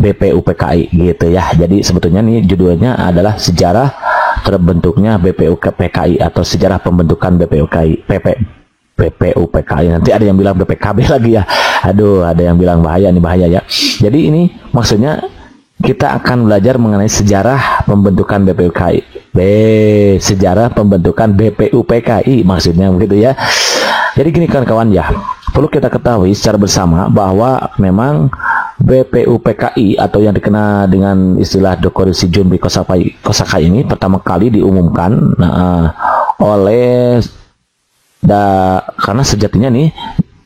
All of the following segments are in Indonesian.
BPUPKI gitu ya. Jadi sebetulnya nih judulnya adalah sejarah terbentuknya BPUPKI atau sejarah pembentukan BPUPKI. Nanti ada yang bilang BPKB lagi ya. Aduh, ada yang bilang bahaya ya. Jadi ini maksudnya kita akan belajar mengenai sejarah pembentukan BPUPKI. Sejarah pembentukan BPUPKI maksudnya begitu ya. Jadi gini kawan-kawan ya, perlu kita ketahui secara bersama bahwa memang BPUPKI atau yang dikenal dengan istilah Dokorisi Junbi Kosaka ini pertama kali diumumkan karena sejatinya nih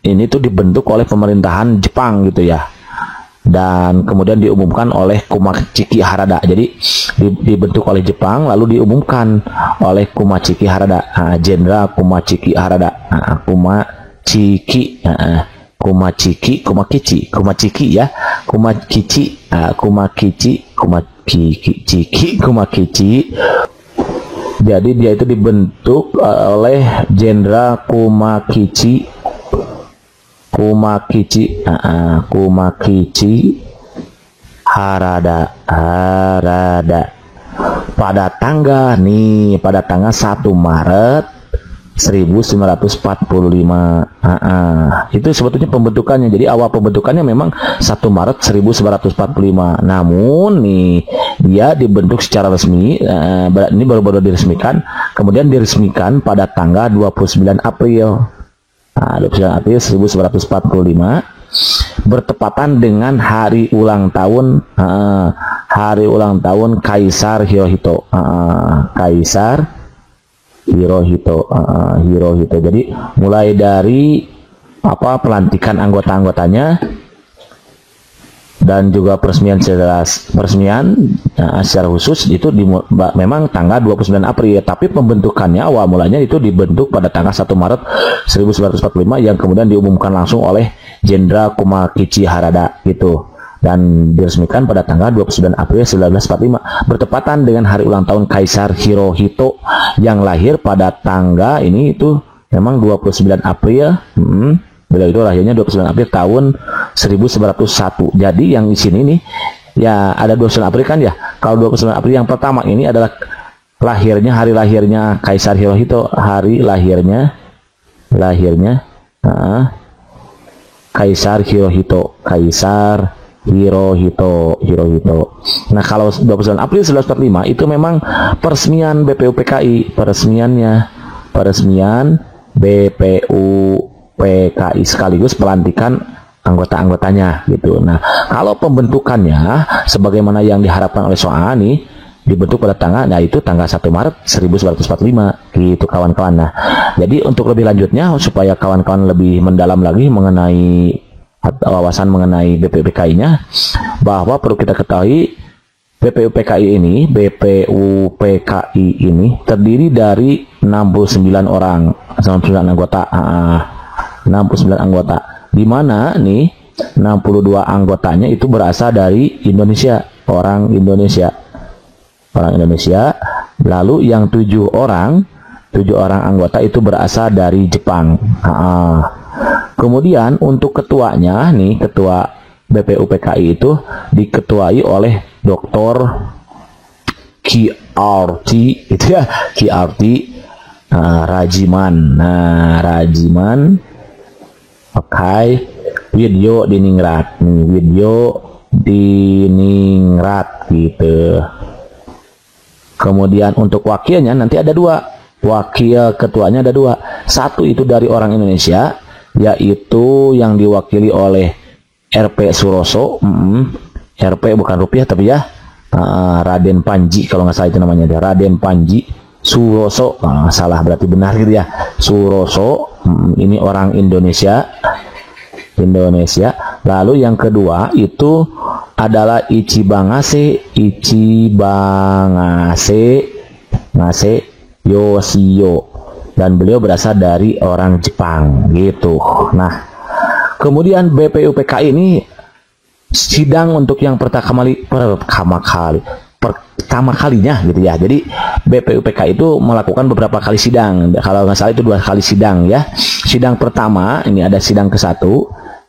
ini tuh dibentuk oleh pemerintahan Jepang gitu ya. Dan kemudian diumumkan oleh Kumachiki Harada. Jadi dibentuk oleh Jepang lalu diumumkan oleh Kumachiki Harada, Jenderal Kumachiki Harada. Kumakichi ya, Kumakichi. Jadi dia itu dibentuk oleh Jenderal Kumakichi Harada pada tanggal 1 Maret 1945. Itu sebetulnya pembentukannya. Jadi awal pembentukannya memang 1 Maret 1945. Namun nih dia dibentuk secara resmi, ini baru-baru diresmikan, kemudian diresmikan pada tanggal 29 April 1945 bertepatan dengan hari ulang tahun Kaisar Hirohito. Hirohito. Jadi mulai dari pelantikan anggota-anggotanya dan juga peresmian secara khusus itu memang tanggal 29 April, tapi pembentukannya awal mulanya itu dibentuk pada tanggal 1 Maret 1945 yang kemudian diumumkan langsung oleh Jenderal Kumakichi Harada gitu, dan diresmikan pada tanggal 29 April 1945 bertepatan dengan hari ulang tahun Kaisar Hirohito yang lahir pada tanggal ini itu memang 29 April. Beliau itu lahirnya 29 April tahun 1901. Jadi yang di sini nih ya ada 29 April kan ya. Kalau 29 April yang pertama ini adalah hari lahirnya Kaisar Hirohito, hari lahirnya Kaisar Hirohito. Nah, kalau 29 April 1945 itu memang peresmian BPUPKI, peresmian BPUPKI sekaligus pelantikan anggota-anggotanya gitu. Nah, kalau pembentukannya sebagaimana yang diharapkan oleh Soa nih dibentuk pada tanggal 1 Maret 1945 gitu kawan-kawan. Nah, jadi untuk lebih lanjutnya supaya kawan-kawan lebih mendalam lagi mengenai wawasan mengenai BPUPKI-nya, bahwa perlu kita ketahui BPUPKI ini terdiri dari 69 anggota, 69 anggota, di mana nih 62 anggotanya itu berasal dari Indonesia, orang Indonesia. Lalu yang 7 orang anggota itu berasal dari Jepang. Kemudian untuk ketuanya nih, ketua BPUPKI itu diketuai oleh Dr. QRT itu ya, QRT Rajiman. Nah, Rajiman pakai video diningrat gitu. Kemudian untuk wakilnya nanti ada 2. Wakil ketuanya ada 2. Satu itu dari orang Indonesia, yaitu yang diwakili oleh RP Suroso. RP bukan rupiah tapi ya, Raden Panji kalau nggak salah itu namanya, Raden Panji Suroso. Salah berarti benar gitu ya, Suroso. Ini orang Indonesia. Lalu yang kedua itu adalah Ichibangase Yoshio, dan beliau berasal dari orang Jepang gitu. Nah, kemudian BPUPKI ini sidang untuk yang pertama kalinya gitu ya. Jadi BPUPKI itu melakukan beberapa kali sidang. Kalau nggak salah itu 2 kali sidang ya. Sidang pertama ini ada sidang ke-1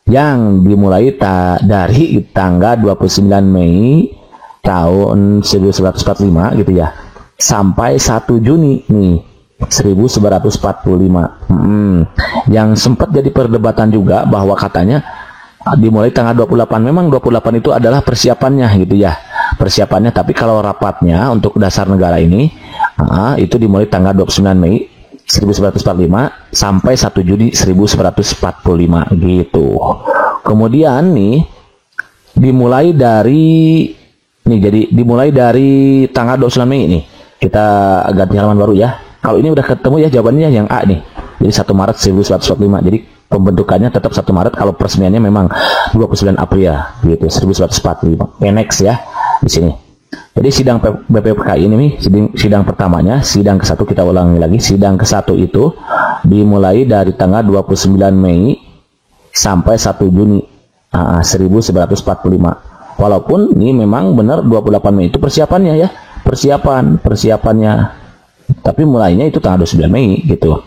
yang dimulai dari tanggal 29 Mei tahun 1945 gitu ya, sampai 1 Juni nih 1945. Yang sempat jadi perdebatan juga bahwa katanya dimulai tanggal 28. Memang 28 itu adalah persiapannya gitu ya, persiapannya. Tapi kalau rapatnya untuk dasar negara ini itu dimulai tanggal 29 Mei 1945 sampai 1 Juni 1945 gitu. Kemudian nih dimulai dari dimulai dari tanggal 29 Mei ini. Kita ganti halaman baru ya. Kalau ini udah ketemu ya jawabannya yang A nih. Jadi 1 Maret 1945. Jadi pembentukannya tetap 1 Maret, kalau peresmiannya memang 29 April gitu 1945. Next ya di sini. Jadi sidang BPPKI ini nih, sidang pertamanya, sidang ke-1 kita ulangi lagi. Sidang ke-1 itu dimulai dari tanggal 29 Mei sampai 1 Juni 1945. Walaupun ini memang benar 28 Mei itu persiapannya ya, persiapannya. Tapi mulainya itu tanggal 29 Mei gitu.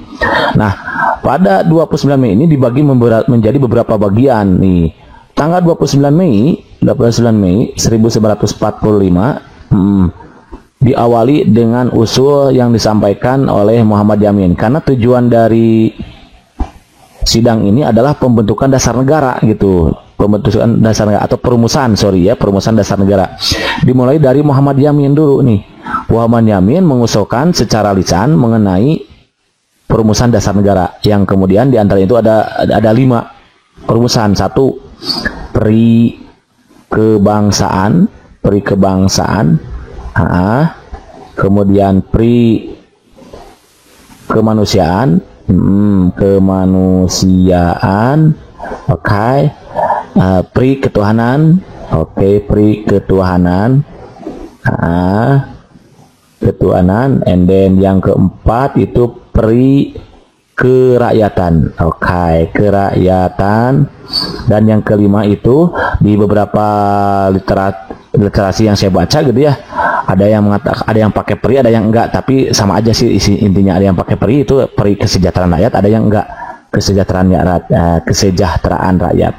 Nah, pada 29 Mei ini dibagi menjadi beberapa bagian nih. Tanggal 29 Mei 1945 diawali dengan usul yang disampaikan oleh Muhammad Yamin, karena tujuan dari sidang ini adalah pembentukan dasar negara gitu, pembentukan dasar negara atau perumusan dasar negara. Dimulai dari Muhammad Yamin dulu nih. Muhammad Yamin mengusulkan secara lisan mengenai perumusan dasar negara, yang kemudian diantara itu ada 5 perumusan. 1, peri kebangsaan, kemudian peri kemanusiaan, peri ketuhanan, peri ketuhanan, and then yang keempat itu peri kerakyatan, kerakyatan, dan yang kelima itu di beberapa literasi yang saya baca gitu ya, ada yang mengatakan, ada yang pakai peri, ada yang enggak, tapi sama aja sih isi intinya. Ada yang pakai peri itu peri kesejahteraan rakyat, ada yang enggak, kesejahteraan rakyat,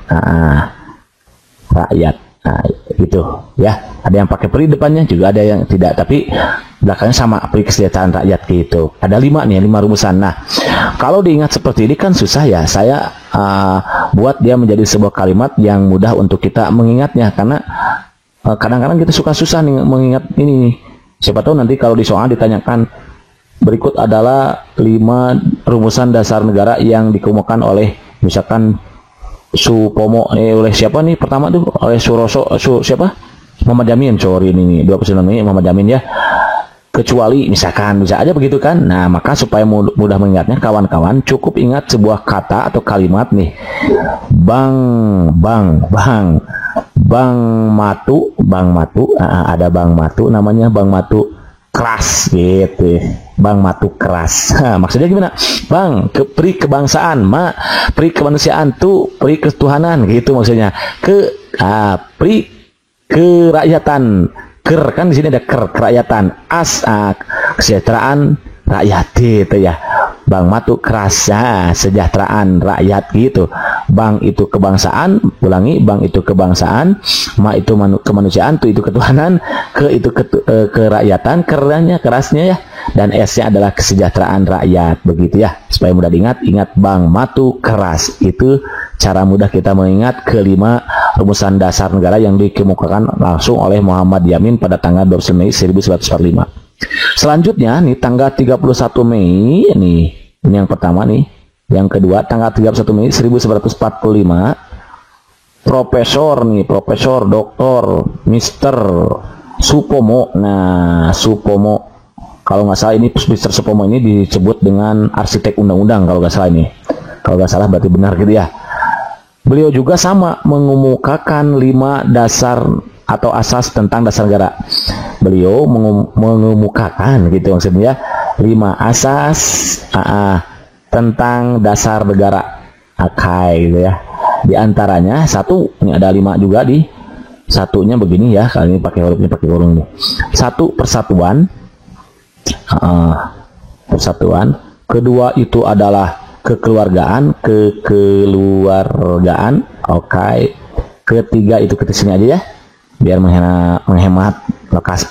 gitu ya. Ada yang pakai peri depannya, juga ada yang tidak, tapi belakangnya sama, peri kesejahteraan rakyat gitu. Ada 5 nih, 5 rumusan. Nah, kalau diingat seperti ini kan susah ya. Saya buat dia menjadi sebuah kalimat yang mudah untuk kita mengingatnya, karena kadang-kadang kita suka susah nih mengingat ini nih. Siapa tahu nanti kalau di soal ditanyakan berikut adalah 5 rumusan dasar negara yang dikemukakan oleh misalkan Supomo, oleh siapa nih pertama tuh, oleh siapa, Muhammad Yamin, ini 29 Mei Muhammad Yamin ya, kecuali misalkan, bisa aja begitu kan. Nah, maka supaya mudah mengingatnya kawan-kawan, cukup ingat sebuah kata atau kalimat nih, bang matu, ada bang matu, namanya bang matu keras gitu, bang matu keras. Maksudnya gimana? Bang, peri kebangsaan, peri kemanusiaan, tuh peri ketuhanan gitu maksudnya. Peri kerakyatan, kan di sini ada kerakyatan, kesejahteraan rakyat gitu ya. Bang matu keras, sejahteraan rakyat gitu. Bang itu kebangsaan, ulangi, bang itu kebangsaan, ma itu kemanusiaan, tu itu ketuhanan, itu kerakyatan, kerasnya ya, dan S-nya adalah kesejahteraan rakyat, begitu ya. Supaya mudah diingat, ingat bang matu keras. Itu cara mudah kita mengingat kelima rumusan dasar negara yang dikemukakan langsung oleh Muhammad Yamin pada tanggal 29 Mei 1945. Selanjutnya nih tanggal 31 Mei ini yang pertama nih. Yang kedua tanggal 31 Mei 1945 Profesor Dr. Mr. Supomo. Nah, Supomo, kalau nggak salah ini Mr. Supomo ini disebut dengan arsitek undang-undang kalau nggak salah ini. Kalau nggak salah berarti benar gitu ya. Beliau juga sama mengemukakan 5 dasar atau asas tentang dasar negara. Beliau mengemukakan gitu maksudnya 5 asas tentang dasar negara, gitu ya. Di antaranya 1, ini ada 5 juga, di satunya begini ya, kali ini pakai hurufnya pakai kurung nih. 1, persatuan. Persatuan. Kedua itu adalah kekeluargaan, oke. Ketiga itu ke sini aja ya, biar menghemat lokasi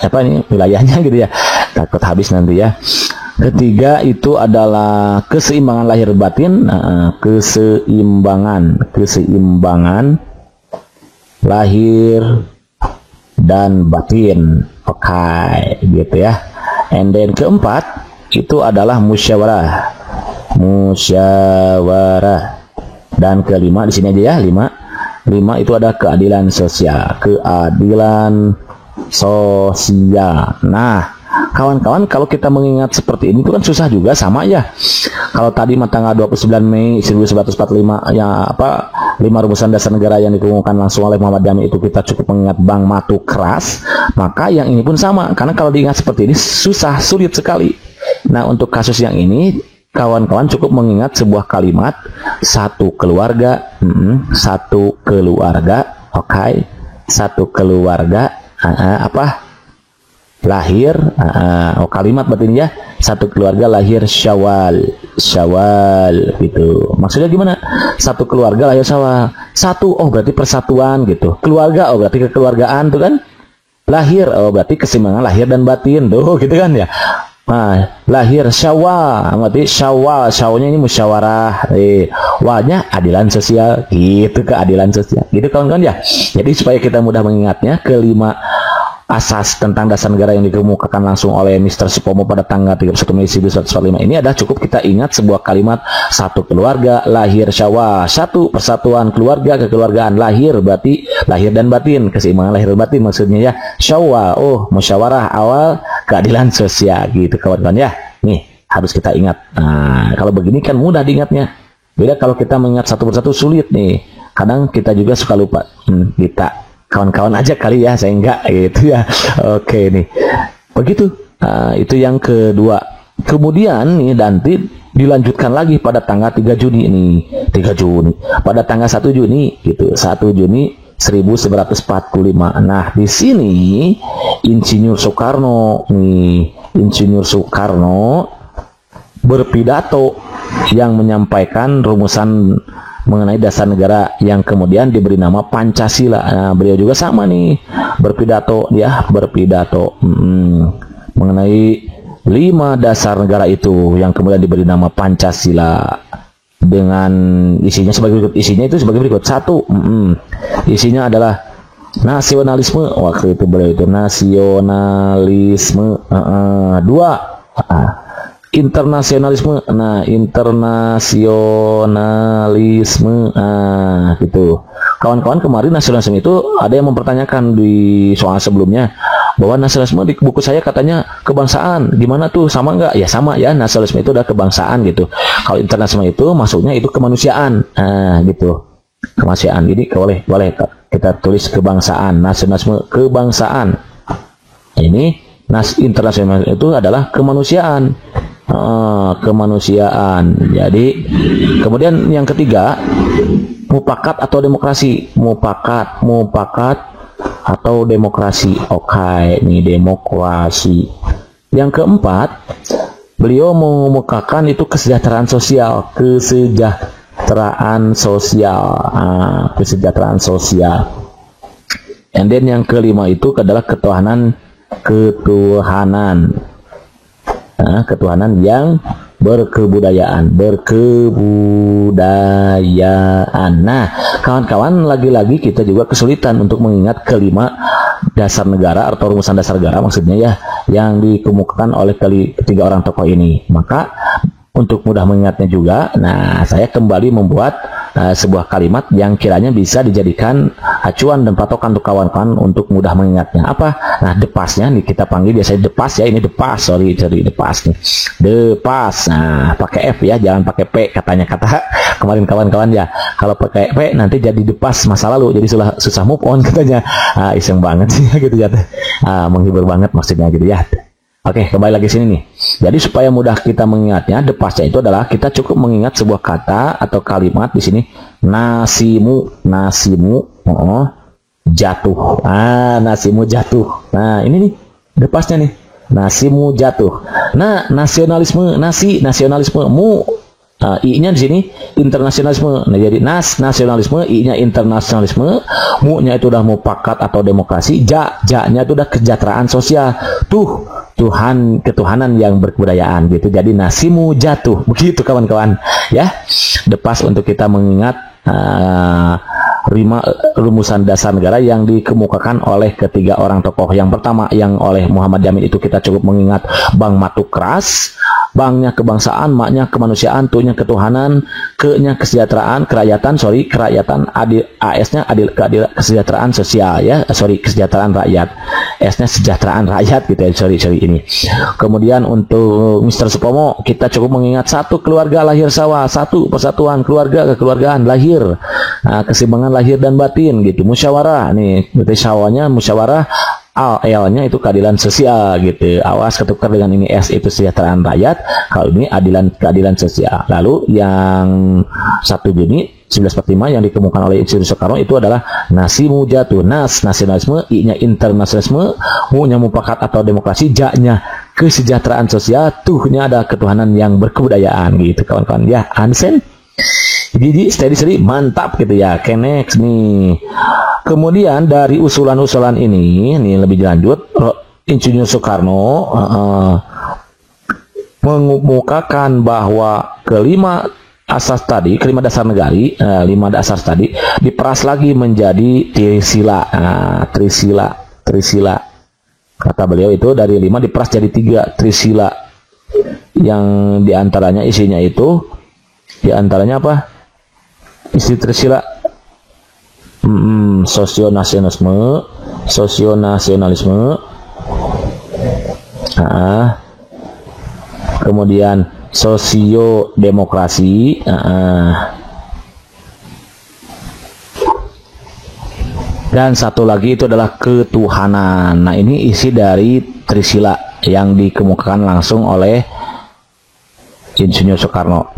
wilayahnya gitu ya, takut habis nanti ya. Ketiga itu adalah keseimbangan lahir batin. Keseimbangan lahir dan batin, oke, gitu ya. And then keempat itu adalah musyawarah. Dan kelima di sini aja ya, lima itu ada keadilan sosial. Nah, kawan-kawan, kalau kita mengingat seperti ini itu kan susah juga, sama ya. Kalau tadi tanggal 29 Mei 1945 ya 5 rumusan dasar negara yang dikemukakan langsung oleh Muhammad Jamil itu kita cukup mengingat Bang Matu keras, maka yang ini pun sama. Karena kalau diingat seperti ini sulit sekali. Nah, untuk kasus yang ini kawan-kawan cukup mengingat sebuah kalimat satu keluarga, oke. Satu keluarga lahir, kalimat batin ya, satu keluarga lahir Syawal gitu. Maksudnya gimana? Satu keluarga lahir Syawal. Satu, berarti persatuan gitu. Keluarga, berarti kekeluargaan tuh kan. Lahir, berarti keseimbangan lahir dan batin tuh gitu kan ya. Nah, lahir Syawal, berarti Syawalnya ini musyawarah, wanya adilan sosial, gitu, keadilan sosial, gitu kawan-kawan ya. Jadi supaya kita mudah mengingatnya, kelima asas tentang dasar negara yang dikemukakan langsung oleh Mr. Supomo pada tanggal 31 Mei 1945 ini adalah cukup kita ingat sebuah kalimat satu keluarga lahir Syawal. Satu, persatuan keluarga, kekeluargaan, lahir berarti lahir dan batin, keseimbangan lahir dan batin maksudnya ya. Syawal, musyawarah awal, keadilan sosial, gitu kawan-kawan ya. Nih harus kita ingat. Nah, kalau begini kan mudah diingatnya. Beda kalau kita mengingat satu persatu sulit nih. Kadang kita juga suka lupa. Kita kawan-kawan aja kali ya, saya enggak gitu ya. Oke nih, begitu. Itu yang kedua. Kemudian nih nanti dilanjutkan lagi pada tanggal 3 Juni nih. 3 Juni. Pada tanggal 1 Juni gitu. 1 Juni 1945. Nah, di sini Insinyur Soekarno berpidato yang menyampaikan rumusan mengenai dasar negara yang kemudian diberi nama Pancasila. Nah, beliau juga sama nih berpidato mengenai 5 dasar negara itu yang kemudian diberi nama Pancasila dengan isinya sebagai berikut. Isinya itu sebagai berikut. 1, isinya adalah nasionalisme. Waktu itu beliau itu nasionalisme. 2, internasionalisme. Nah, internasionalisme. Gitu. Kawan-kawan, kemarin nasionalisme itu ada yang mempertanyakan di soal sebelumnya bahwa nasionalisme di buku saya katanya kebangsaan. Gimana tuh, sama nggak? Ya sama ya, nasionalisme itu adalah kebangsaan gitu. Kalau internasionalisme itu masuknya itu kemanusiaan. Gitu. Kemanusiaan. Jadi boleh kita tulis kebangsaan. Nasionalisme kebangsaan. Ini internasional itu adalah kemanusiaan. Kemanusiaan. Jadi kemudian yang ketiga, mufakat atau demokrasi. Mufakat atau demokrasi. Oke, ini demokrasi. Yang keempat, beliau mengemukakan itu kesejahteraan sosial. Kesejahteraan sosial. And then yang kelima itu adalah ketuhanan yang berkebudayaan. Nah, kawan-kawan, lagi-lagi kita juga kesulitan untuk mengingat kelima dasar negara atau rumusan dasar negara maksudnya ya, yang dikemukakan oleh ketiga orang tokoh ini. Maka untuk mudah mengingatnya juga, nah saya kembali membuat sebuah kalimat yang kiranya bisa dijadikan acuan dan patokan untuk kawan-kawan untuk mudah mengingatnya. Apa? Nah, depasnya nih kita panggil biasanya depas ya. Ini depas, sorry depas nih. Depas. Nah, pakai F ya, jangan pakai P katanya kata kemarin kawan-kawan ya. Kalau pakai P nanti jadi depas masa lalu, jadi susah move on katanya. Iseng banget sih gitu ya. Menghibur banget maksudnya gitu ya. Oke, kembali lagi sini nih. Jadi supaya mudah kita mengingatnya, depasnya itu adalah kita cukup mengingat sebuah kata atau kalimat di sini. Nasimu jatuh. Nasimu jatuh. Nah, ini nih depasnya nih. Nasimu jatuh. Nah, nasionalisme, nasionalisme mu I-nya di sini internasionalisme. Nah, jadi nasionalisme, I-nya internasionalisme, mu-nya itu udah mufakat atau demokrasi, ja-nya itu udah kesejahteraan sosial. Ketuhanan yang berkebudayaan gitu. Jadi nasimu jatuh. Begitu kawan-kawan ya. Depas untuk kita mengingat 5 rumusan dasar negara yang dikemukakan oleh ketiga orang tokoh. Yang pertama yang oleh Muhammad Jamil itu kita cukup mengingat bang matu keras, bangnya kebangsaan, maknya kemanusiaan, tunya ketuhanan, ke-nya kesejahteraan, kerakyatan, adil, AS-nya adil, kesejahteraan sosial ya, kesejahteraan rakyat, S-nya sejahteraan rakyat gitu ya, ini. Kemudian untuk Mr. Supomo kita cukup mengingat 1 keluarga lahir sawah, 1 persatuan keluarga kekeluargaan lahir, keseimbangan lahir dan batin gitu, musyawarah nih, berarti sawahnya musyawarah, L-nya itu keadilan sosial gitu. Awas ketukar dengan ini, S itu kesejahteraan rakyat, kalau ini keadilan sosial. Lalu yang 1 Juni 1945 yang dikemukakan oleh Insinyur Soekarno itu adalah nasimu jatuh. Nasionalisme, I-nya internasionalisme, mu-nya mufakat atau demokrasi, ja-nya kesejahteraan sosial, tuh-nya ada ketuhanan yang berkebudayaan gitu kawan-kawan ya. Understand? Jadi steady mantap gitu ya. Oke, next nih. Kemudian dari usulan-usulan ini lebih lanjut, Insinyur Soekarno mengemukakan bahwa kelima dasar negari, 5 dasar tadi diperas lagi menjadi trisila. Trisila. Kata beliau itu dari 5 diperas jadi 3 trisila. Yang diantaranya isinya itu, diantaranya apa? Isi trisila. Sosionasionalisme, kemudian sosiodemokrasi, dan satu lagi itu adalah ketuhanan. Nah, ini isi dari trisila yang dikemukakan langsung oleh Insinyur Soekarno.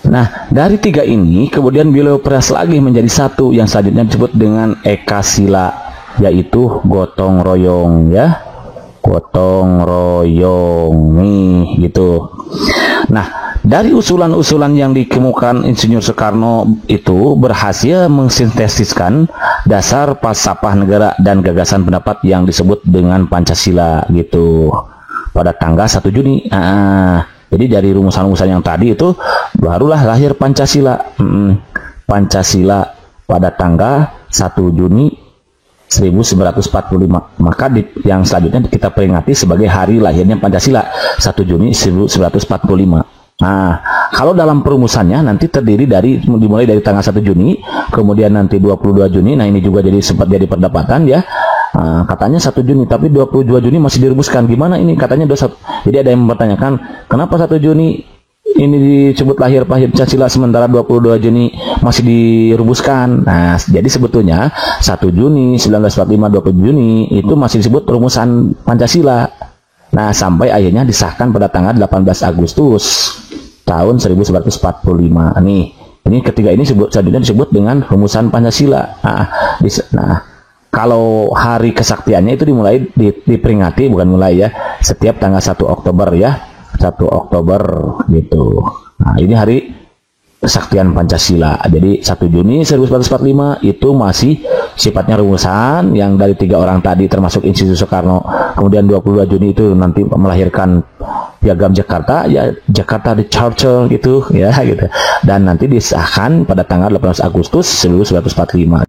Nah, dari 3 ini kemudian beliau peras lagi menjadi 1 yang selanjutnya disebut dengan Ekasila, yaitu gotong royong ya. Gotong royong nih gitu. Nah, dari usulan-usulan yang dikemukakan Insinyur Soekarno itu berhasil mengsintesiskan dasar falsafah negara dan gagasan pendapat yang disebut dengan Pancasila gitu pada tanggal 1 Juni. Jadi dari rumusan-rumusan yang tadi itu barulah lahir Pancasila. Pancasila pada tanggal 1 Juni 1945. Maka yang selanjutnya kita peringati sebagai hari lahirnya Pancasila, 1 Juni 1945. Nah, kalau dalam perumusannya nanti terdiri dimulai dari tanggal 1 Juni, kemudian nanti 22 Juni. Nah, ini juga sempat jadi perdebatan ya. Katanya 1 Juni, tapi 22 Juni masih dirumuskan. Gimana ini? Katanya 21. Jadi ada yang mempertanyakan, kenapa 1 Juni ini disebut lahir Pancasila sementara 22 Juni masih dirumuskan? Nah, jadi sebetulnya 1 Juni 1945, 20 Juni itu masih disebut rumusan Pancasila. Nah, sampai akhirnya disahkan pada tanggal 18 Agustus tahun 1945. Ini ketiga ini selanjutnya disebut dengan rumusan Pancasila. Kalau hari kesaktiannya itu diperingati, bukan mulai ya, setiap tanggal 1 Oktober ya, 1 Oktober gitu. Nah, ini hari kesaktian Pancasila. Jadi 1 Juni 1945 itu masih sifatnya rumusan yang dari 3 orang tadi termasuk Insinyur Soekarno. Kemudian 22 Juni itu nanti melahirkan Piagam Jakarta, ya Jakarta the Charter gitu ya gitu. Dan nanti disahkan pada tanggal 18 Agustus 1945.